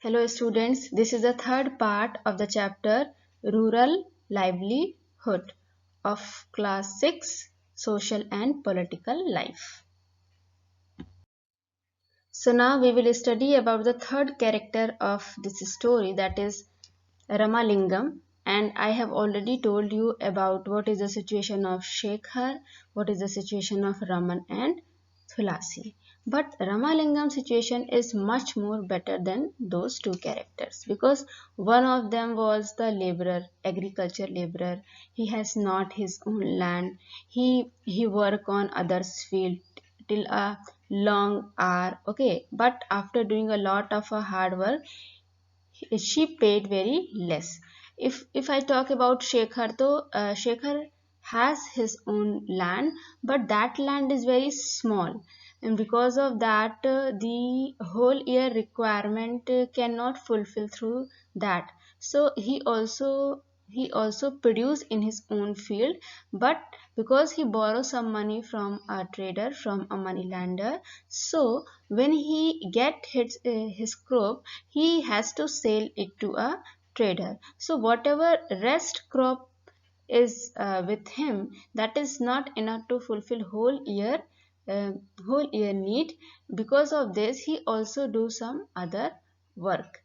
Hello students, this is the third part of the chapter Rural Livelihood of Class 6 Social and Political Life. So now we will study about the third character of this story, that is Ramalingam, and I have already told you about what is the situation of Shekhar, what is the situation of Raman and Thulasi. But Ramalingam's situation is much more better than those two characters because one of them was the laborer, agriculture laborer. He has not his own land. He work on others' field till a long hour. Okay, but after doing a lot of hard work, she paid very less. If I talk about Shekhar, though Shekhar has his own land, but that land is very small, and because of that, the whole year requirement cannot fulfill through that. So he also produce in his own field, but because he borrows some money from a trader, from a money lender, so when he get his crop, he has to sell it to a trader. So whatever rest crop is with him, that is not enough to fulfill uh, whole year need. Because of this, he also do some other work.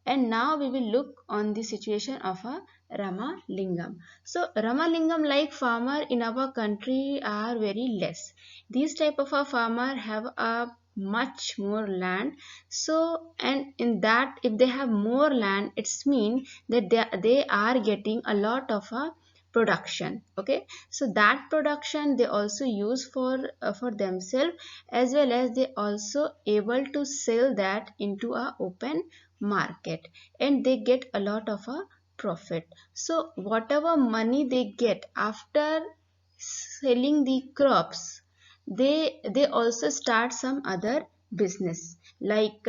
And now we will look on the situation of a Ramalingam. So Ramalingam, like farmer in our country, are very less. These type of a farmer have a much more land. So, and in that, if they have more land, it's mean that they are getting a lot of a production. Okay, so that production they also use for themselves, as well as they also able to sell that into a open market, and they get a lot of a profit. So whatever money they get after selling the crops, they also start some other business, like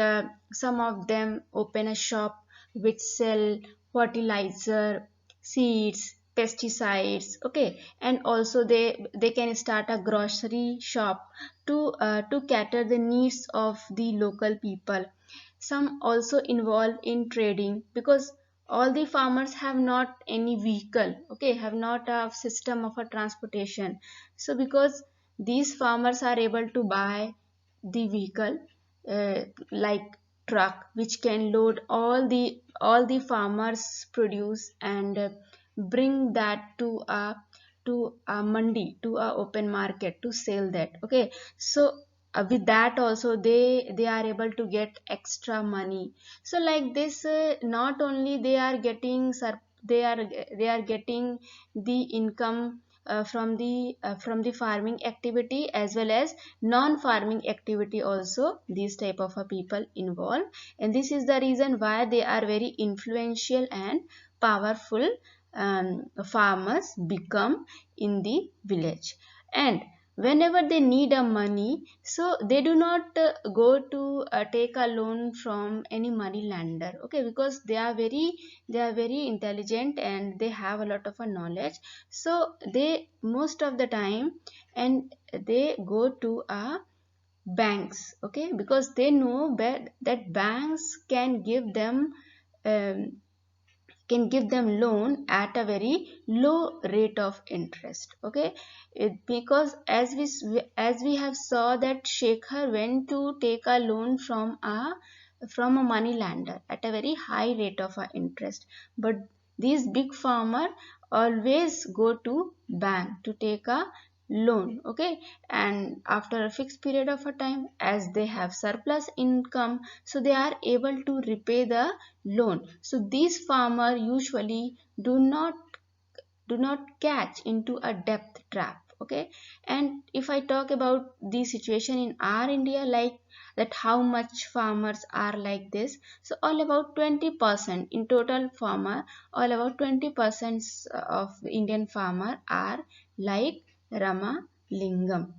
some of them open a shop which sell fertilizer, seeds, pesticides. Okay, and also they can start a grocery shop to cater the needs of the local people. Some also involve in trading because all the farmers have not any vehicle. Okay, have not a system of a transportation. So because these farmers are able to buy the vehicle, like truck, which can load all the farmers produce and bring that to a mandi, to a open market, to sell that. Okay, so with that also they are able to get extra money. So like this, not only they are getting they are getting the income from the farming activity, as well as non farming activity also these type of people involved. And this is the reason why they are very influential and powerful farmers become in the village. And whenever they need a money, so they do not go to take a loan from any money lender. Okay, because they are very intelligent and they have a lot of knowledge. So they most of the time, and they go to a banks. Okay, because they know that banks can give them loan at a very low rate of interest. Okay, because as we have saw that Shekhar went to take a loan from a money lender at a very high rate of interest, but these big farmer always go to bank to take a loan. Okay, and after a fixed period of a time, as they have surplus income, so they are able to repay the loan. So these farmer usually do not catch into a debt trap. Okay, and if I talk about the situation in our India, like that, how much farmers are like this, so all about 20% in total farmer, all about 20% of Indian farmer are like Rama Lingam.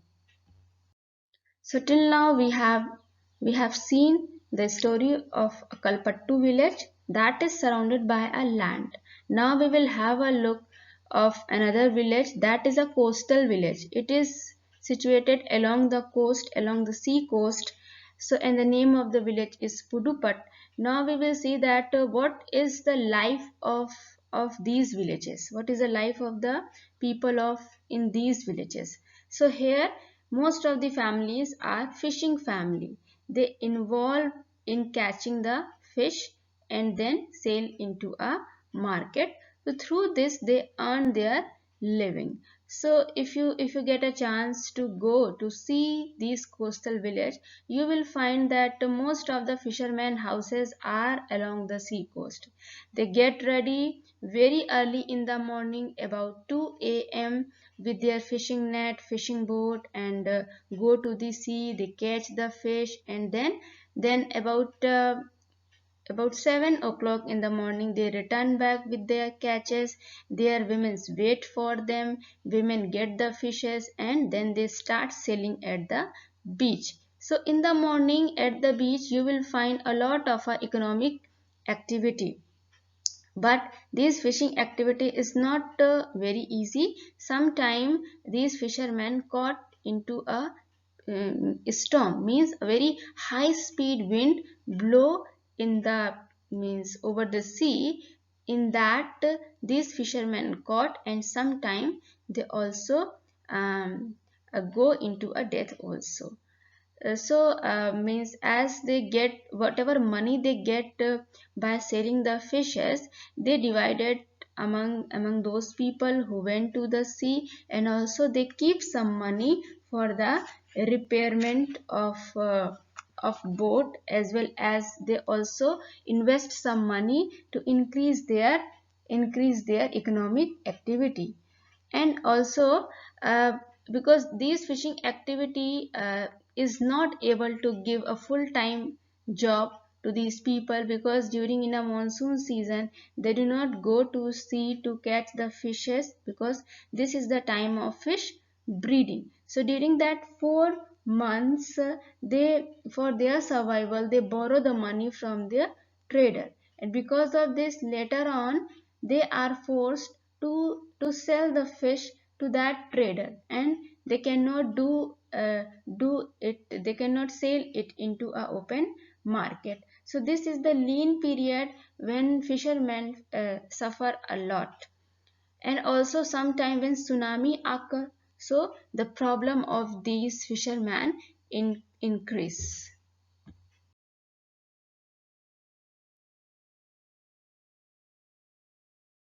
So till now we have seen the story of a Kalpattu village that is surrounded by a land. Now we will have a look of another village that is a coastal village. It is situated along the coast, along the sea coast. So, and the name of the village is Pudupat. Now we will see that what is the life of these villages, what is the life of the people of in these villages. So here most of the families are fishing family. They involve in catching the fish and then sell into a market. So through this they earn their living. So if you get a chance to go to see these coastal village, you will find that most of the fishermen houses are along the sea coast. They get ready very early in the morning about 2 a.m. with their fishing net, fishing boat, and go to the sea. They catch the fish, and then about 7 o'clock in the morning they return back with their catches. Their women wait for them. Women get the fishes and then they start selling at the beach. So in the morning at the beach you will find a lot of economic activity. But this fishing activity is not very easy. Sometime these fishermen caught into a storm, means a very high speed wind blow in the means over the sea. In that these fishermen caught, and sometime they also go into a death also. Means as they get whatever money they get by selling the fishes, they divided among those people who went to the sea, and also they keep some money for the repairment of boat, as well as they also invest some money to increase their economic activity. And also because this fishing activity is not able to give a full-time job to these people, because during in a monsoon season they do not go to sea to catch the fishes, because this is the time of fish breeding. So during that 4 months they, for their survival, they borrow the money from their trader, and because of this later on they are forced to sell the fish to that trader, and they cannot they cannot sell it into a open market. So this is the lean period when fishermen suffer a lot. And also sometime when tsunami occur, so the problem of these fishermen increase.